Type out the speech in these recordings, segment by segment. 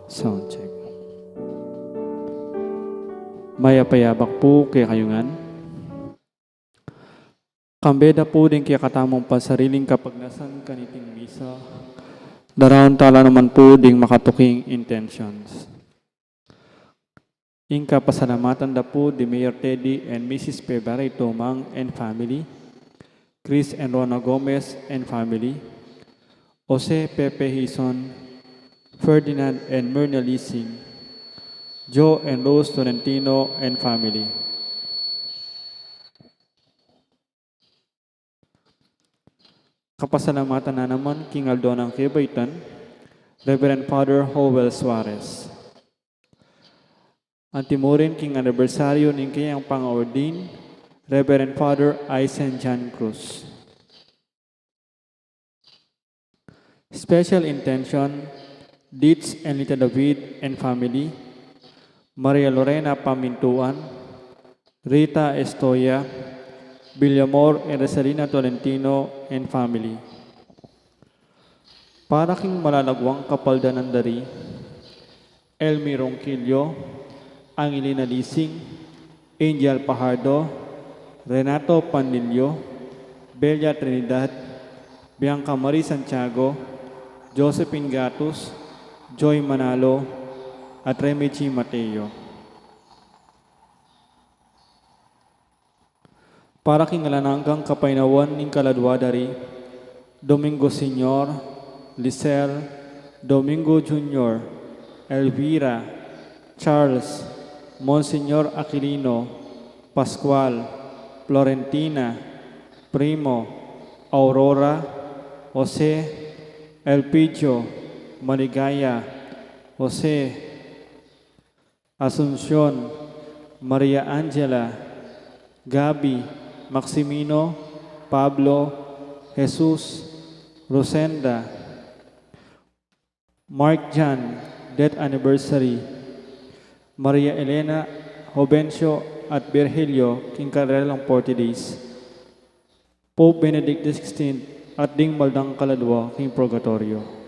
Sound check. Mayapayabak po kaya kayungan. Kambeda po din kaya katamong pasariling kapagnasan kaniting misa. Daraon tala naman po ding makatuking intentions. Ingka pasalamatan da po di Mayor Teddy and Mrs. Pebaray Tomang and family. Chris and Rona Gomez and family. Jose Pepe Hison, Ferdinand and Myrna Leasing, Joe and Rose Tolentino and family. Kapasalamatan na naman King Aldonang Kibaitan, Reverend Father Howell Suarez. Antimurin King Anniversaryo ng kayang pang-ordin, Reverend Father Aisen John Cruz. Special intention, Ditz and Lita David and family, Maria Lorena Pamintuan, Rita Estoya, Villamor and Rosalina Tolentino and family. Para king malalagwang kapalda ng dari, Elmi Ronquillo, Angelina Leasing, Angel Pajardo, Renato Pandillo, Bella Trinidad, Bianca Marie Santiago, Josephine Gatus, Joy Manalo, at Remichi Mateo. Para kingalananggang kapainawan ng kaladwadari, Domingo Senior, Lisel, Domingo Junior, Elvira, Charles, Monsignor Aquilino, Pascual, Florentina, Primo, Aurora, Jose, Elpidio, Maligaya, Jose, Asuncion, Maria Angela, Gabi, Maximino, Pablo, Jesus, Rosenda, Mark Jan, death anniversary, Maria Elena, Jovencio at Virgilio, king karalang 40 days, Pope Benedict XVI at ding maldang kaladwa, king purgatorio.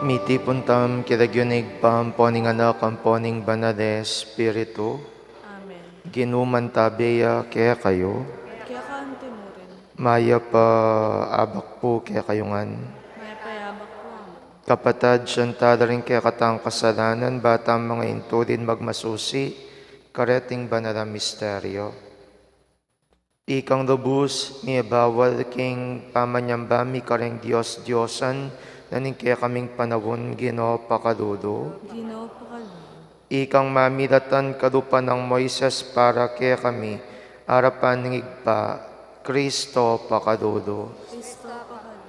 Miti puntam kiragyunig pamponing anak amponing banal Espiritu. Amen. Ginuman tabeya kaya kayo. Kaya kaante mo rin. Maya pa abak po kaya kayungan. May payabak ko ang Kapatad siyanta rin kaya katang kasalanan batang mga intudin magmasusi. Kareting banal misteryo. Ikang lubus ni bawal king pamanyambami kareng Diyos-Diyosan naning kaya kaming panawon Ginoo pakadudo. Ginoo pa kayo. Ikang mamilatan kalupa ng Moises para kaya kami arapan ng igpa Kristo pakadudo. Kristo pa kayo.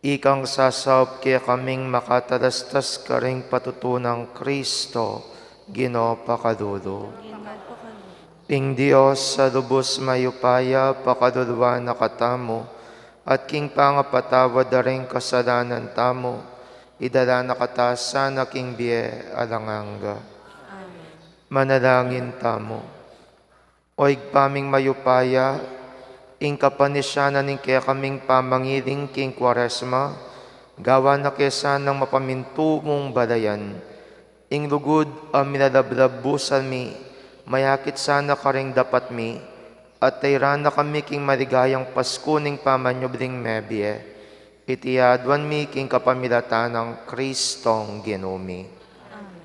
Ikang sasawp kaya kaming makatalastas karing patutunang Kristo Ginoo pakadudo. Ginoo pa kayo. Ing Dios sa lubos mayupaya pakadulwa na katamo at king pangapatawad na rin kasalanan tamo, idala na katasa na king biye alanganga. Amen. Manalangin tamo. Oig paming mayupaya, ing kapanisyanan ning kaya kaming pamangiling king Kwaresma, gawa na kesa ng mapamintugong balayan. Ing lugod ang minalablabusan mi, mayakit sana karing dapat mi, at tayran na kami king maligayang Pasko ning pamanyobling mebye. Itiadwan mi king kapamilatan ng Kristong Ginumi. Amen.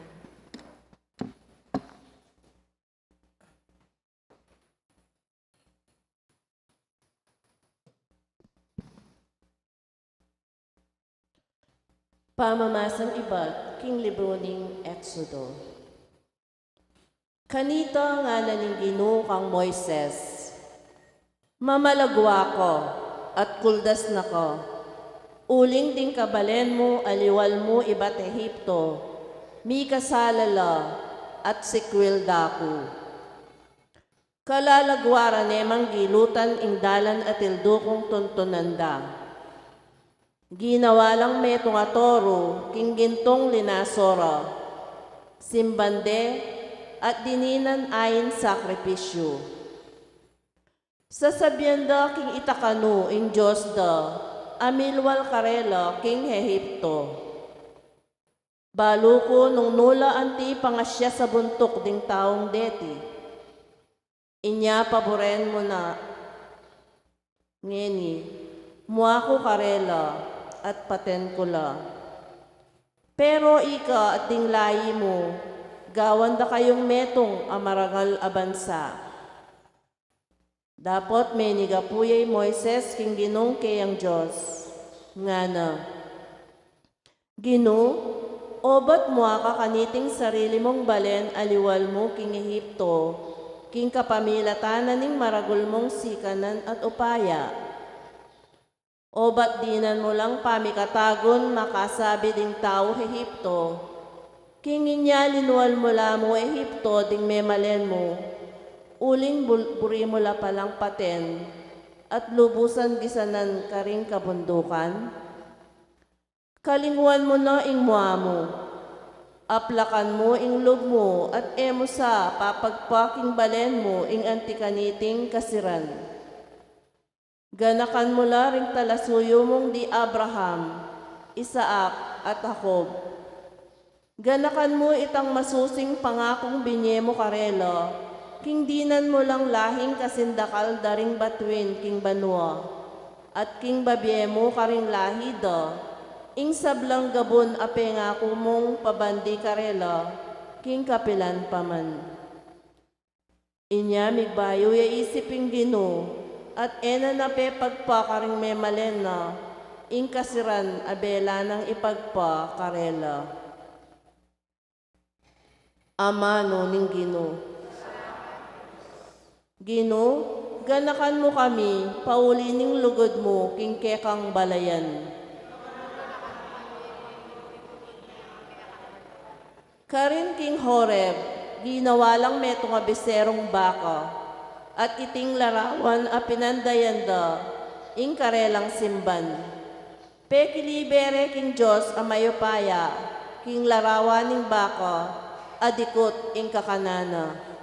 Pamamasang iba, king libro ning Exodo. Kanito nga naning Ginoo kang Moises, mamalagwa ko at kuldas na ko. Uling ding kabalen mo, aliwal mo iba't Ehipto, mi kasalala at sikwil daku. Kalalagwara nemang gilutan ing dalan at ildukong tuntunanda. Ginawa lang metong atoro, king gintong linasora, simbande at dininan ayin sakripisyo. Sasabyanda king itakanu in Diyos da, amilwal karela king Ehipto. Baluko nung nula anti pangasya sa buntok ding taong deti. Inya paboren mo na, ngeni, mua ko karela at paten ko la. Pero ika at ding layi mo, gawan da kayong metong amaragal abansa. Dapot may nigapuyay Moises king Ginong kayang Diyos. Nga na, Ginoo, obat mo ka kaniting sarili mong balen aliwal mo king Ehipto, king kapamilatanan ning maragul mong sikanan at upaya. Obat dinan mo lang pamikatagon makasabi ding tao Ehipto, king inya linual mo mo Ehipto ding memalen mo, uling buri mo la palang paten, at lubusan gisanan karing kabundukan. Kalingwan mo na ing mua mo, aplakan mo ing lub mo, at emo sa papagpaking balen mo ing antikaniting kasiran. Ganakan mo la ring talasuyo mong di Abraham, Isaak at Jacob. Ganakan mo itang masusing pangakong binye mo karelo, king dinan mo lang lahing kasindakal daring batuin king banwa. at king babye mo karing lahida, ing sablang gabon ape nga kumong pabandi karela, king kapilan paman. Inya migbayo ya isiping Gino, at ena na pe pagpakaring memalena, ing kasiran abela ng ipagpa karela. Amano ning Gino. Gino, ganakan mo kami, pauli ning lugod mo, king kekang balayan. Karin king Horeb, ginawalang meto nga beserong baka, at iting larawan a pinandayanda, ing karelang simban. Pekilibere king Diyos a mayupaya, king larawan ning baka, adikot ing kakanana.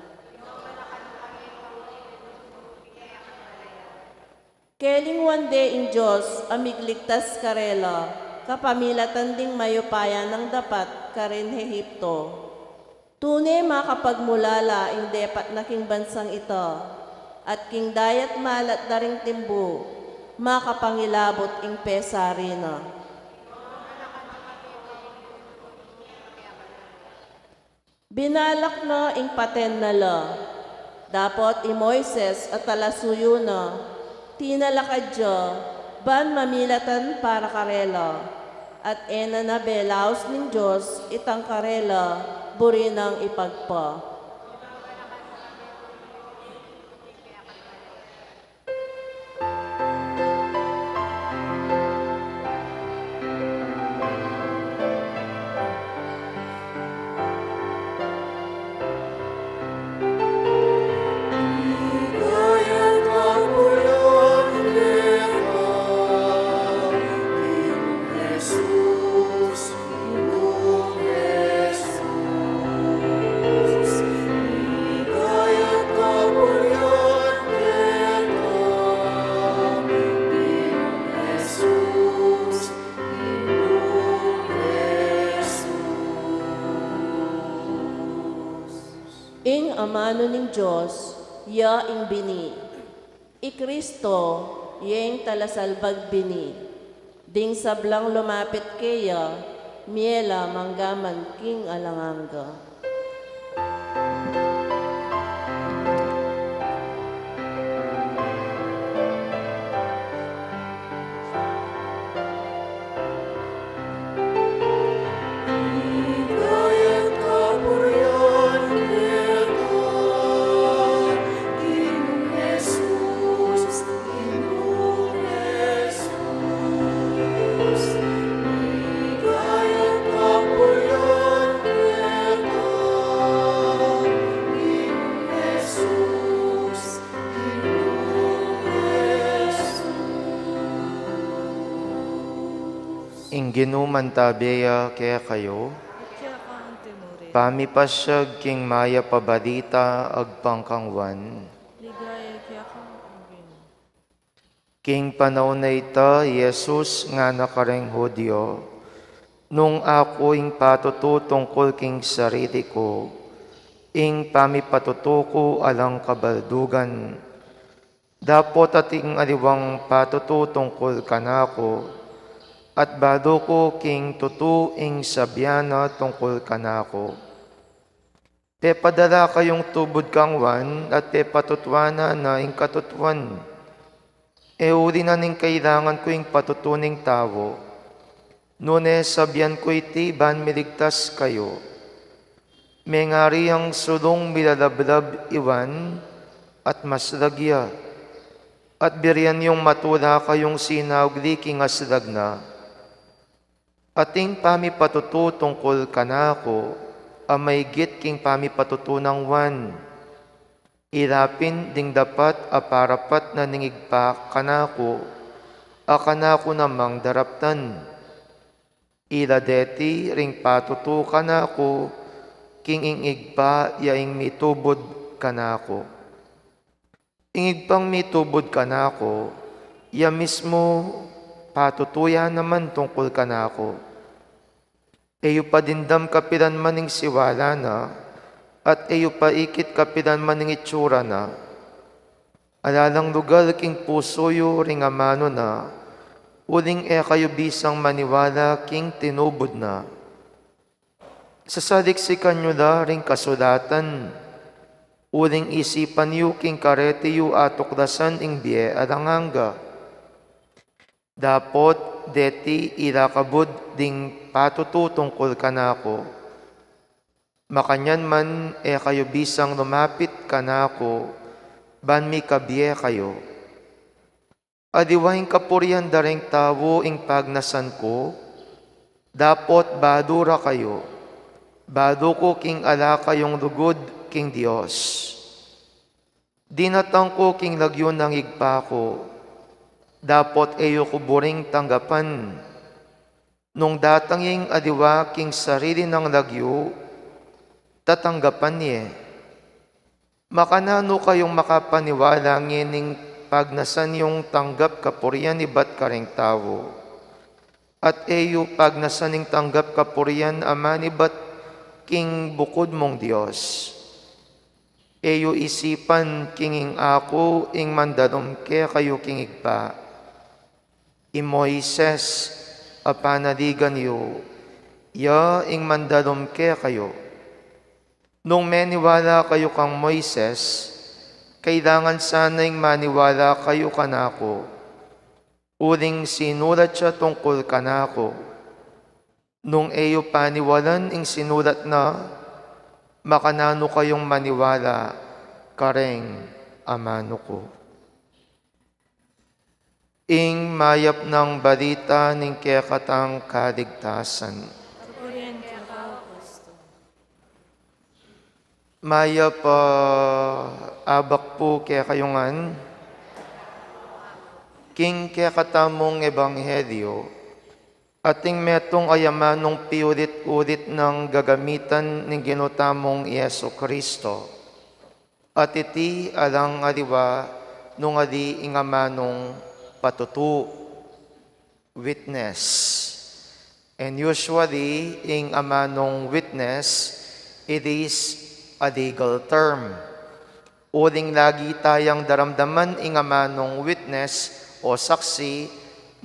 Keling wande ing Diyos amigligtas karela, kapamilatan ding mayupaya ng dapat karin Ehipto. Tunay makapagmulala ing depat na king bansang ito, at king dayat malat na ring timbo, makapangilabot ing pesarina. Binalak na ing paten na la, dapat i Moises at talasuyo na, tinalakadya, ban mamilatan para karela, at ena na belaos ning Diyos itang karela, buri ng ipagpa. Ing amano ning Diyos, ya ing bini. I Kristo, yang talasalbag bini. Ding sablang lumapit kaya, miela manggaman king alanganga. Inginu mantabeya kaya kayo, Kaya kang timure. pamipasyag king maya pabalita agpangkangwan. Ligaya kaya kang Gino. King panahon na ita, Jesus nga nakareng Hudyo, nung ako ing patutu tungkol king sarili ko, ing pamipatutuko alang kabaldugan, dapot ating aliwang patutu tungkol kanako, at bado ko king tutu ing sabyana tungkol kanako. Te padala kayong tubod kangwan at te patutwana na ing katutwan. E uri na ning kailangan ko ing patutuning tao. Nune sabyan ko iti ban miligtas kayo. Mengari ang sulong milalablab iwan at maslagya. At biriyan yung matula kayong sinawgli king aslag na. Ating pamipatutu tungkol kanako, amay git king pamipatutunang wan. Irapin ding dapat aparapat na ningigpa kanako, akanako namang daraptan. Iladeti ring patutu kanako, king ingigpa yaing mitubod kanako. Ingigpang mitubod kanako, ya mismo patutuya naman tungkol kanako. Eyo padindam kapilan maning siwala na, at eyo paikit kapilan maning itsura na. Alalang lugar king pusoyo ring amano na, uling kayo bisang maniwala king tinubod na. Sasaliksikan nyo da ring kasulatan, uling isipan yu king karete yu atuklasan ing biye aranganga. Dapot deti ilakabod ding patutu tungkol kanako. Makanyan man kayo bisang lumapit kanako, ban mi kabiye kayo. Adiwaing kapurian daring tawo ing pagnasan ko, dapot badura kayo, bado ko king ala kayong lugod king Dios. Dinatang ko king lagyon ng igpa ko, dapot eyo kuburing tanggapan. Nung datanging adiwa king sarili ng lagyo, tatanggapan niya. Makanano kayong makapaniwala ngining pagnasan yung tanggap kapurian ni bat karing tao. At eyo pagnasaning tanggap kapurian ama ni bat king bukod mong Diyos. Eyo isipan kinging ako ing mandalom ke kayo kingig pa. I Moises apanaligan yo, ya ing mandalom ke kayo. Nung maniwala kayo kang Moises, kailangan sana'y maniwala kayo kanako. Uling sinulat siya tungkol kanako. Nung eyo paniwalan ing sinulat na, makanano kayong maniwala, kareng amano ko. Ing mayap ng balita ning kekatang kaligtasan. Purihan ka, Kristo. Maya pa abak po kaya kayungan, king kaya katamong ebanghelyo, ating metong ayamanong piulit-ulit ng gagamitan ng ginutamong Yesu Kristo. At iti alang aliwa nung ali ingamanong patutu, witness. And usually, ing amanong witness, it is a legal term. Uling lagi tayang daramdaman ing amanong witness o saksi,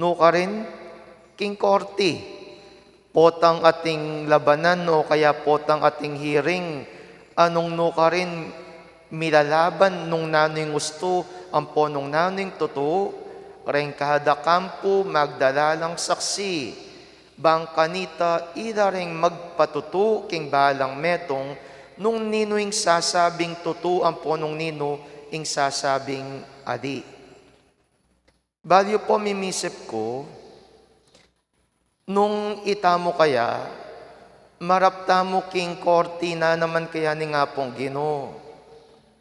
no ka rin king korte. Potang ating labanan o kaya potang ating hearing, anong no ka rin milalaban nung nano'y gusto, ang ponong nano'y totoo, rin kada kampo magdalalang saksi, bang kanita ila ring magpatutu king balang metong, nung nino'ing sasabing totoo ang ponong nino, ing sasabing adi. Balyo po mimisip ko, nung itamo kaya, maraptamo king korte na naman kaya ni nga pong Ginoo,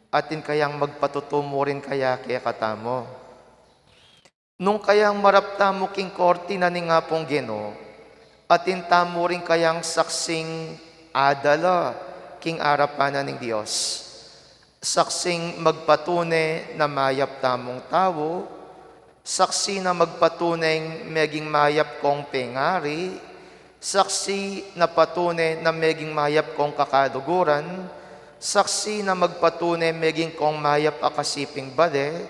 atin kayang magpatuto mo rin kaya kaya katamo. Nung kayang maraptamo king korte na ni nga pong Ginoo, atin tamo rin kayang saksing adala, king arapanan ng Diyos. Saksing magpatunay na mayap tamong tao, saksi na magpatunay meging mayap kong pengari, saksi na patunay na meging mayap kong kakaduguran, saksi na magpatunay meging kong mayap akasiping bade,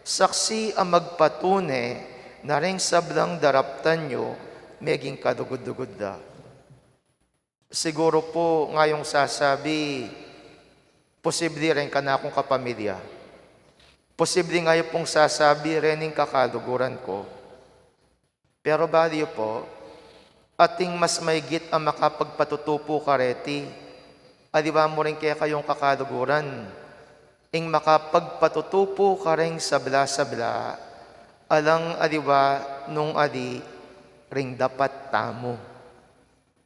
saksi ang magpatunay na ring sablang daraptan nyo meging kadugod-dugod da. Siguro po ngayong sasabi, posible rin ka na akong kapamilya. Posible ngayon pong sasabi rin yung kakaluguran ko. Pero baliyo po, ating mas maigit ang makapagpatutupo kareti, adiba mo rin kaya kayong kakaluguran, ing makapagpatutupo ka rin sabla-sabla, alang adiba nung adi ring dapat tamo.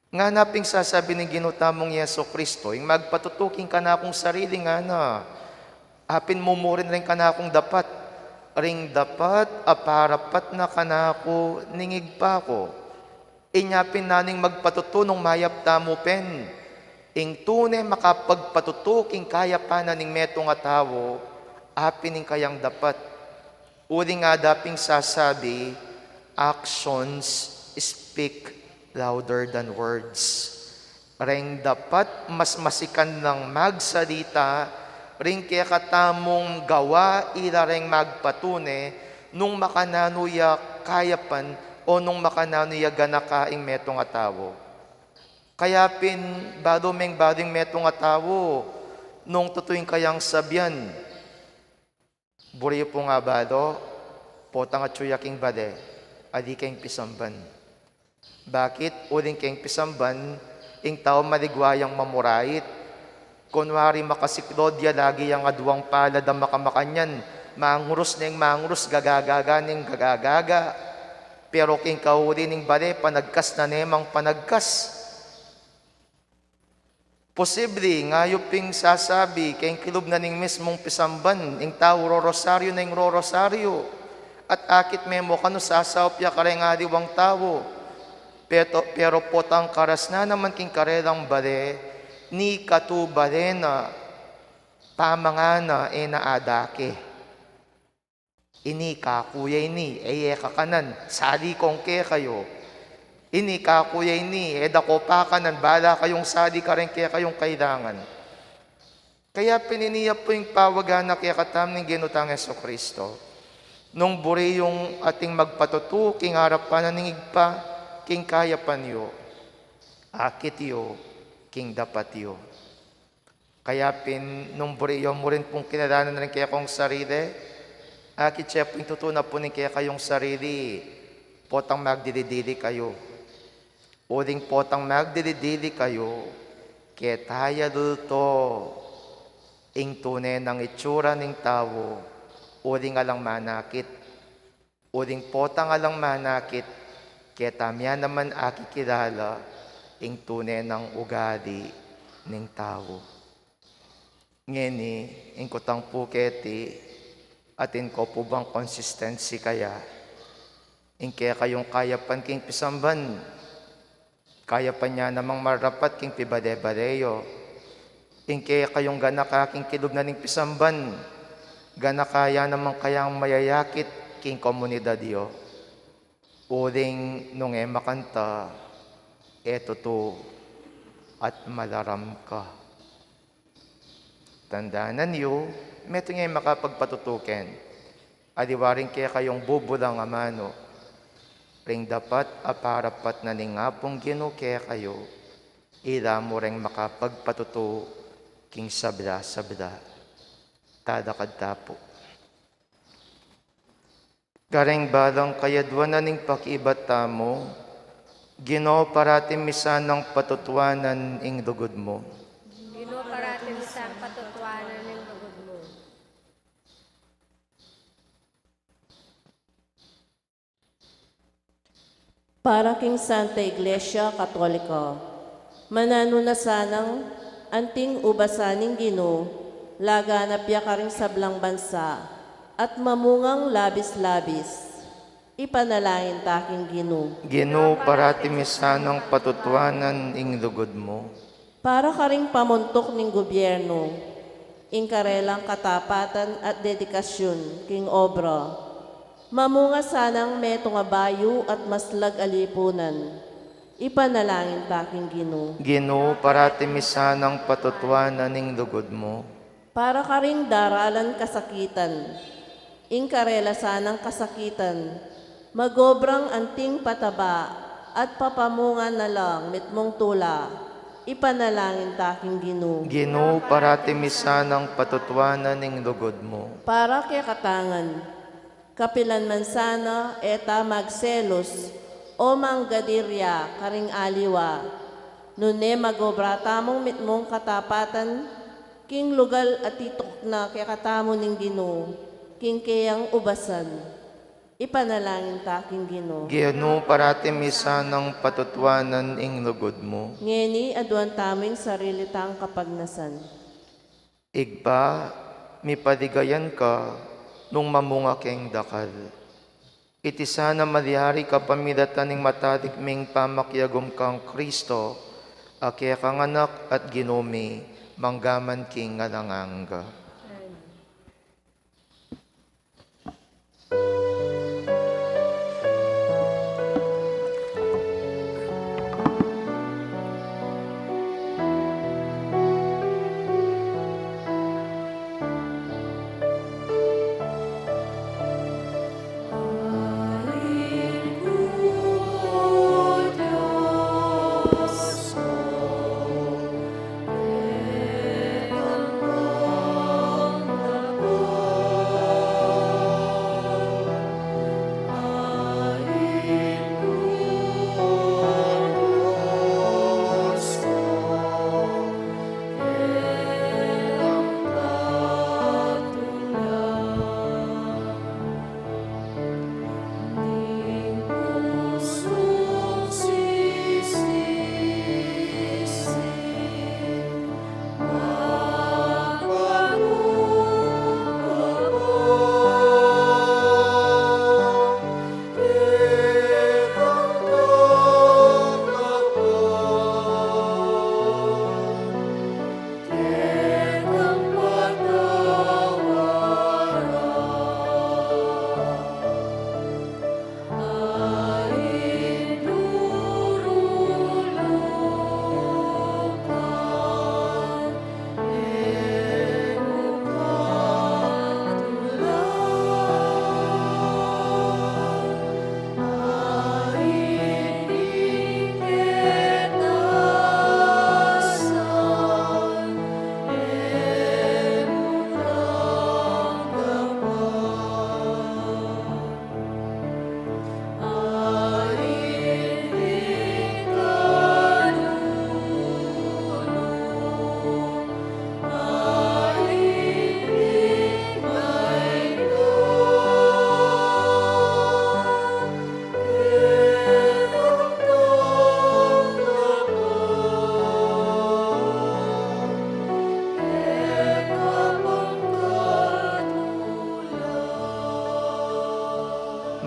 Nga naping sasabi ng ginutamong Yeso Kristo, yung magpatutuking ka na akong sarili nga na, apin mumurin rin ka na akong dapat, ring dapat, aparapat na ka na ako, ningig pa ako. Inyapin naning magpatutunong mayap tamo pen, ing tunay makapagpatutuking kaya pa na ning metong atawo, apin ning kayang dapat. Uli nga daping sasabi, actions speak louder than words. Ring dapat mas masikan ng magsalita ring kaya katamong gawa ilareng magpatune nung makananuya kayapan o nung makananuya ganakaing metong atawo. Kaya badumeng bading metong atawo nung tutuing kayang sabyan. Buriyo po nga bado, potang at suyaking bade, adi kayong pisamban. Bakit? Uling kayong pisamban, ing tao maligwayang mamurait. Kunwari makasiklodya, lagi ang aduang palad ang makamakanyan. Mangurus na yung mangurus, gagagaga ning gagagaga. Pero king kauli ning bade, panagkas na nemang panagkas. Posible, ngayuping sasabi, kayong kilub na ning mismong pisamban, ing tao rorosaryo na ing rorosaryo. At akit memo kano sasawpya kareng adiwang tao. Pero potang karas na naman king karelang bade, ni katubale na pamangana naadake. Ini kakuya ini, kakanan, sali kong ke kayo. Ini kakuya ini, dako pa kanan, bala kayong sali ka rin kaya kayong kailangan. Kaya pininiya po yung pawagan na kaya katam ng ginutang Jesucristo. Nung buri yung ating magpatutu, king harapan na ningigpa, king kaya panyo, akit yo, king dapat yo. Kaya nung buri yung mo rin pong kinalanan na rin kaya kong sarili, akit siya po yung tutuna po rin kaya kayong sarili, potang magdididili kayo. Uling potang magdididili kayo, kaya tayo dito, ing tunay ng itsura ng tao, uling alang manakit. Uling potang alang manakit, kaya tamya naman akikilala, ing tunay ng ugali ng tao. Ngeni, ing kutang puketi, atin ko po bang consistency kaya, ing kaya kayong kayapan king pisamban, kaya pa niya namang marapat king pibade-badeyo. Ing kaya kayong ganakaking kilub na ning pisamban, ganakaya namang kayang mayayakit king komunidad yo. Uling nung makanta, eto to, at malaram ka. Tandaanan yo, meto ngayon makapagpatutukin. Adiwaring kaya kayong bubulang amano, ring dapat aparapat na ningapong ginuke kayo, ila mo ring makapagpatuto king sabla-sabla. Tadakad tapo. Kareng balang kayadwan na ning pakibat tamo, Ginoo parating misan ng patutuanan ing dugod mo. Ginoo parating sa patutuanan ng lugod mo. Para king Santa Iglesia Katolika, manano na sanang anting ubasaning Ginoo, laganap ya karing sablang bansa, at mamungang labis-labis. Ipanalangin taking Ginoo. Ginoo parating misan ng patutuanan ing dugod mo. Para karing pamuntok ning gobyerno, ing karelang katapatan at dedikasyon king obra, mamunga sanang meto nga bayo at maslag alipunan. Ipanalangin taking Ginoo. Ginoo parating misan ng patutuanan ing dugod mo. Para karing daralan kasakitan, ing karela sanang kasakitan, magobrang anting pataba at papamunga na lang mitmong tula. Ipanalangin taking Ginoo. Ginoo parating misan ng patutuanan ing dugod mo. Para kay katangan, kapilan man sana eta magselos o manggadirya karing aliwa, nune magobra tamong mitmong katapatan, king lugal at titok na kay katamo ning Ginoo, king kayang ubasan. Ipanalangin taking Ginoo. Ginoo parating misan ng patutuanan ing lugod mo. Ngeni aduan taming sarili tang kapagnasan. Igba, mipadigayan ka nung mamunga keng dakal. Iti sana malihari ka pamidatan ning matadikming pamakyagom kang Kristo, akya kang anak at ginumi, manggaman king ngalanganga.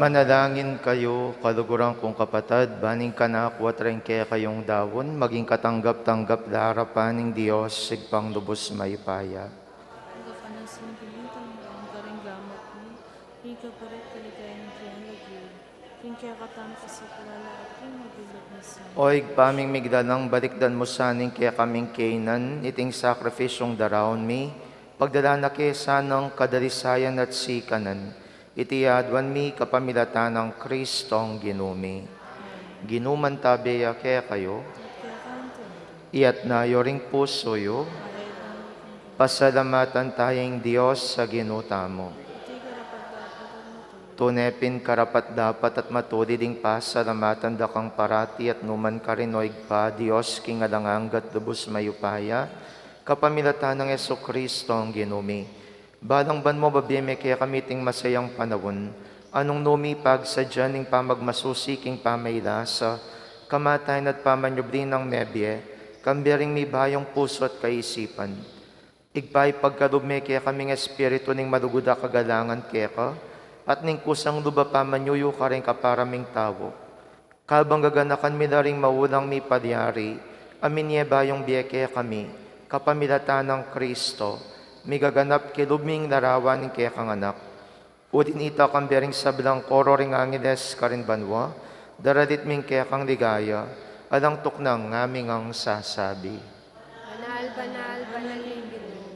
Manalangin kayo, kaluguran kong kapatid, baning kanakwat rin kaya kayong dawon, maging katanggap-tanggap na harapan ng Diyos, sigpang lubos may paya. Hingga panasing kilintang ang karing gamot ni, hingga parit kaligay ng kiyang lagi, hingga katampa sa palala at king mabilog na sa. Oig paming migdalang balikdan mo saning kaya kaming kainan, iting sakrifisyong daraon mi, pagdala na kaya sanang kadalisayan at sikanan, iti adwan mi kapamilatan ng Kristong ginumi. Ginuman tabeya kaya kayo, Kaya kanto, iyat na yoring puso yo, pasalamatan tayong Diyos sa ginutamo. iti karapat dapat at matuloy. Tunepin karapat dapat at matuliding pasalamatan da kang parati at numan karinoig pa, Diyos kingalanganggat lubos mayupaya, kapamilatan ng Yesu Kristo ang ginumi. Balang ban mo babiyeme kaya kamiting masayang panahon, anong numipag sa dyaning pamagmasusiking pamaylasa, kamatayan at pamanyubli ng nebye, kambering mi bayong puso at kaisipan. Igpay pagkalume kaya kaming espiritu ning maluguda kagalangan kaya ka, at ning kusang luba pamanyuyo ka rin kaparaming tao. Kabang gaganakan mi na ring maulang mi palyari, amin niya bayong biye kaya kami, kapamilatan ng Kristo, migaganap kilubming larawan ng kaya kang anak. Udin ita kang bering sablang koro ring angiles karin banwa, daralit ming kaya kang ligaya, alang tuknang ngaming ang sasabi. Banal, banal, banalin Ginoo.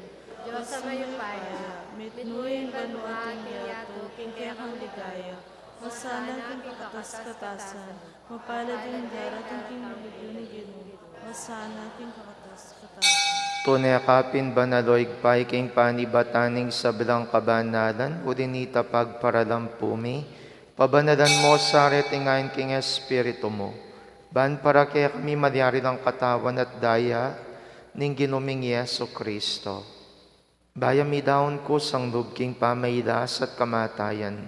Diyos sa mayupaya, Mitnuin banuating yato, king kaya kang ligaya, masana king kakatas-katasan, mapalad yung darating king maligyo ni Ginoo, masana king kakatas-katasan. Tunekapin banaloig pay king panibataning sablang kabanalan, udinita pagparalampumi, pabanalan mo sa retingain king espiritu mo. Ban para kaya kami malyari lang katawan at daya, ning ginuming Yeso Kristo. Bayami daon ko sang lubking pamaylas at kamatayan,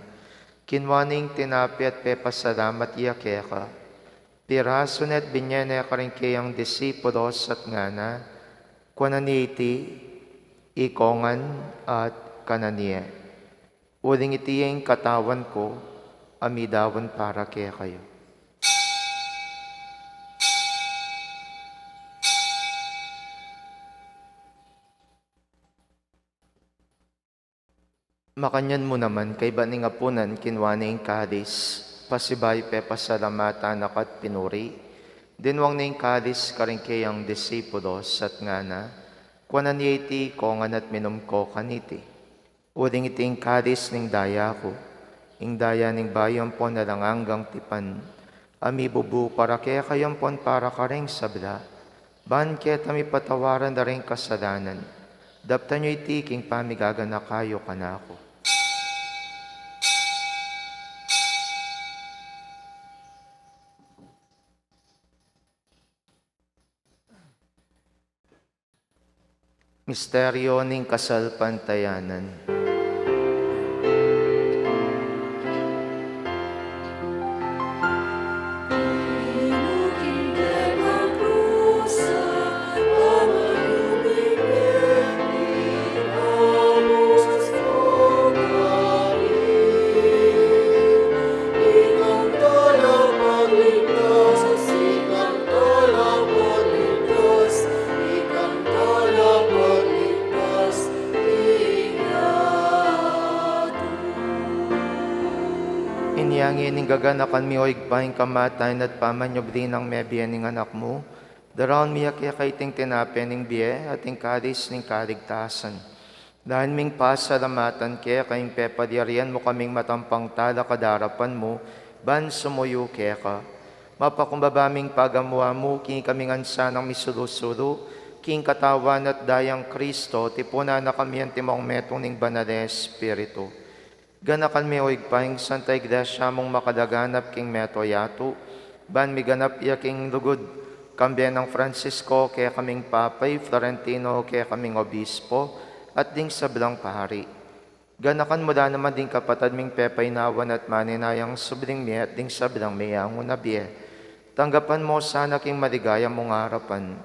kinwaning tinapi at pepasalamat iya kaya ka. Piraso net binyene ka rin kayang disipulos at ngana, kwananiti, ikongan at kananiye. Uling itiyeng katawan ko, amidawan para kaya kayo. Makanyan mo naman kay baning apunan kinwaning kadis, pasibay pe pasalamatan akat pinuri, dinwang ning kadis karing kayang disipulos at ngana, kwananiti kongan at minumko kaniti. Uding iting kadis ning daya ko, ing daya ning bayan po na lang hanggang tipan, ami bubu para kaya kayampon para karing sabla, ban kaya tami patawaran na rin kasalanan, dapta nyo itiking pamigagana kayo kanako. Misteryo ning kasalpantayanan. Inyangin ning gaganakan mi oig paing kamatayan at pamanyobli ng mebye ning anak mo. Daraon miyak ya kaiting tinape ning biye at ing kadis ning kaligtasan. Dahil ming pasalamatan kaya kayong pepadyarian mo kaming matampang tala kadarapan mo, ban sumuyo kaya ka. Mapakumbabaming pagamuha mo, king kaming ansa ng misulusuro, king katawan at dayang Kristo, tipuna na kami ang timong metong ning banal Espiritu. Ganakan mi oig paing Santa Iglesia mong makadaganap king meto yato, ban mi ganap iya king lugod, kambya ng Francisco kaya kaming papay, Florentino kaya kaming obispo, at ding sablang pahari. Ganakan mula naman ding kapatad ming pepaynawan at maninayang subling mi at ding sablang mayang unabiye. Tanggapan mo sana king maligaya mong harapan.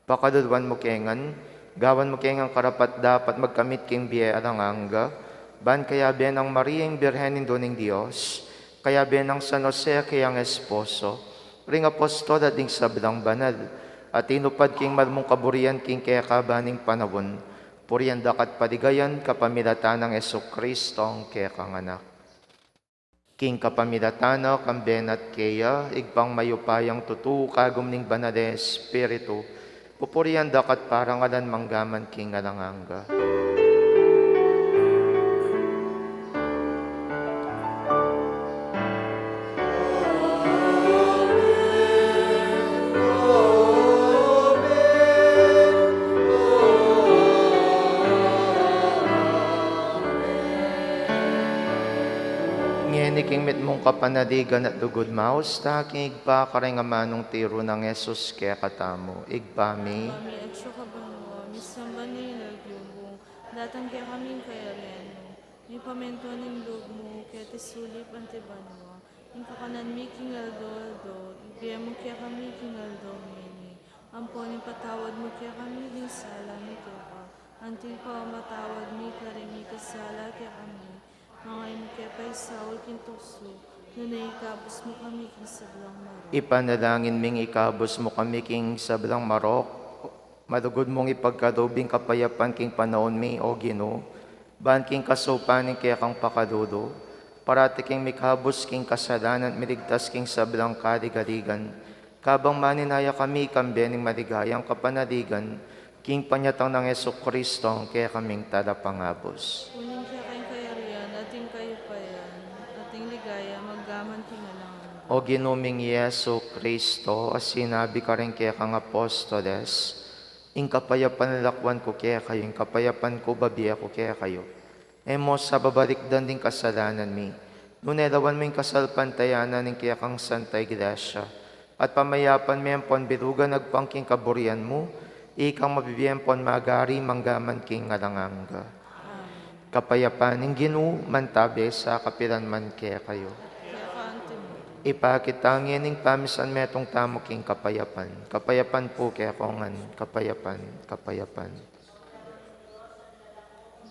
Pakadulwan mo kengan, gawan mo kengang karapat dapat magkamit king biye alanganga, ban kaya ben ang Mariang Birhenin doning Diyos, Kaya benang San Jose kayang esposo, ring apostol at ding sabdang banal, at inupad king marmong kaburian king kaya kabaning panawon, purian dakat padigayan kapamilatan ng Kristo ang kaya kang anak. King kapamilatana kamben at kaya, igpang mayupayang tutu kagumning banade espiritu, pupurian dakat parangalan manggaman king alanganga. King mit mong kapanadigan at dugod maus, taking igpa karing amanong tiro ng Jesus kaya katamo. Igpami, Kami at siya kabanwa, misamba ni nagyubong, datang kaya kaming kayareno. May pamento ng loob mo, kaya tisulip ang tibanwa. Yung kakanan mi kingaldo-aldo, ibiya mo kaya kami kingaldo mini. Amponin patawad mo kaya kami din sala ni kaya. Anting pa matawad mi karimi kasala kaya kami. Mga mo kaya pa'y Saul kintukso, nunay ikabos mo kami king sablang marok. ipanalangin ming ikabos mo kami king sablang marok, madugod mong ipagkadubing kapayapan king panahon mi o Ginoo, ban king kasupanin kaya kang pakadudo, parati king mikabos king kasalanan, miligtas king sablang kadigaligan, kabang maninaya kami kambening maligayang kapanaligan, king panyatang ng Kristo kaya kaming talapangabos. Kunin siya kayong kayarian, ating kayupayan, ating ligaya, maggaman kingalangan. O ginuming Yesu Kristo, as sinabi ka rin kaya kang apostoles, ing kapayapan lakwan ko kaya kayo, ing kapayapan ko babiya ko kaya kayo. Emo sa babalikdan din kasalanan mi, nunelawan mo yung kasalpantayanan ng kaya kang Santa Iglesia, at pamayapan mi ang ponbirugan nagpangking kaburian mo, ikang mabibiyempon magari manggaman king ngalanganga. Kapayapan ng Ginoo mantabi sa kapilan man kaya kayo. Kaya kaante mo. Ipakitangin ng pamisan metong tamo king kapayapan. Kapayapan po kaya kongan. Kapayapan, kapayapan.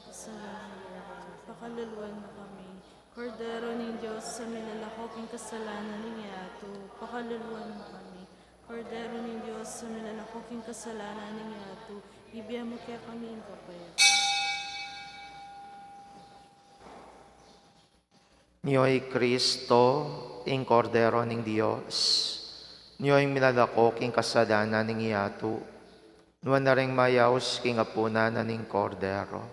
Salamat. Pakaluluan mo kami. Kordero ng Diyos sa minalakoking kasalanan ni Yato. Pakaluluan mo kami. Kordero ng Diyos sa minalakoking kasalanan ni Yato. Ibiya mo kaya kami ang kapayapan. Niyo'y Kristo, ing kordero ng Diyos. Niyo'y minalako king kasalanan ng Yato. Nuwan na rin mayaos king apunanan ng kordero.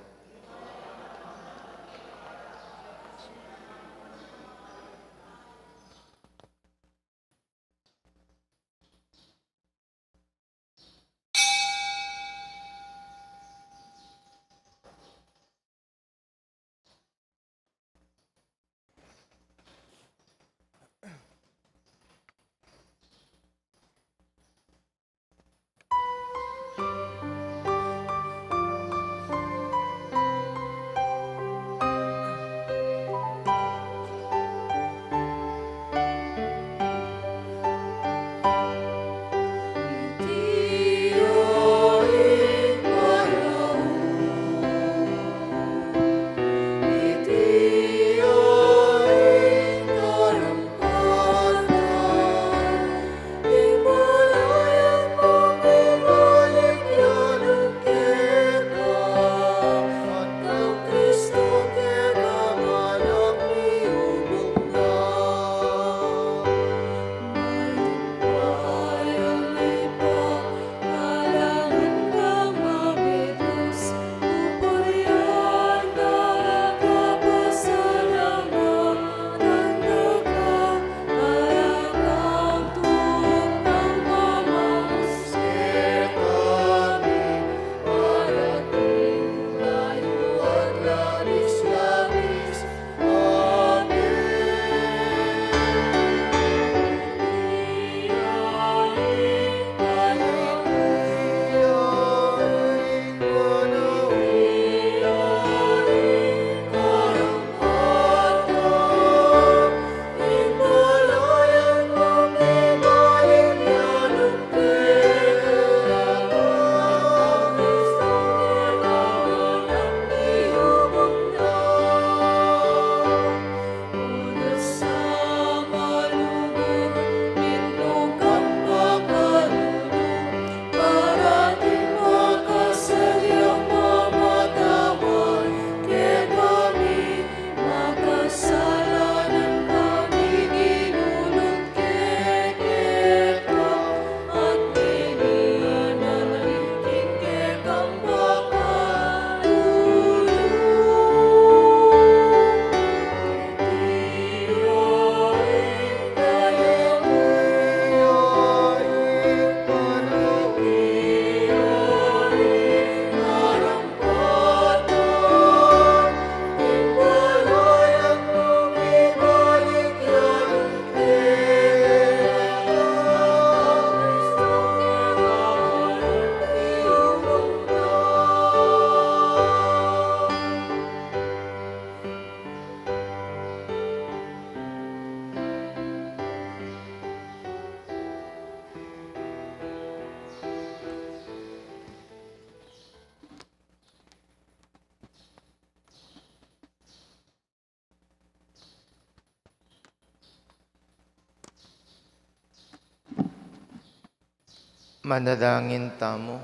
Manalangin tamo.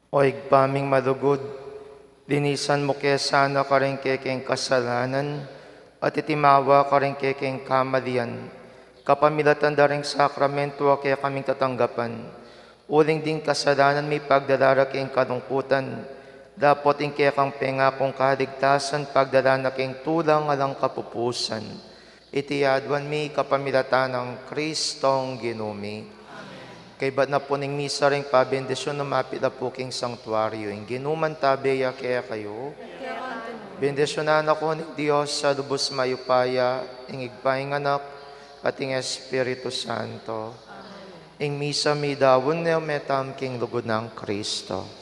O igpaming malugod, linisan mo kesana ka rin kekeng kasalanan, at itimawa ka rin kekeng kamalian. Kapamilatan da rin sakramento kaya kaming tatanggapan. Uling din kasalanan may pagdadara keng kalungkutan, dapat in kaya kang pengakong kaligtasan, pagdadana keng tulang alang kapupusan. Itiyadwan mi kapamilatan ng Kristong Ginumi. Kay ba't na po ning misa ring pabendisyon na mapit na po king sanktuaryo. Yung ginuman tabeya kaya kayo. Bendisyonan ako ni Diyos sa lubos mayupaya, ing igpaing anak, at ing Espiritu Santo. Ing misa mi dawon na metam king lugod ng Kristo.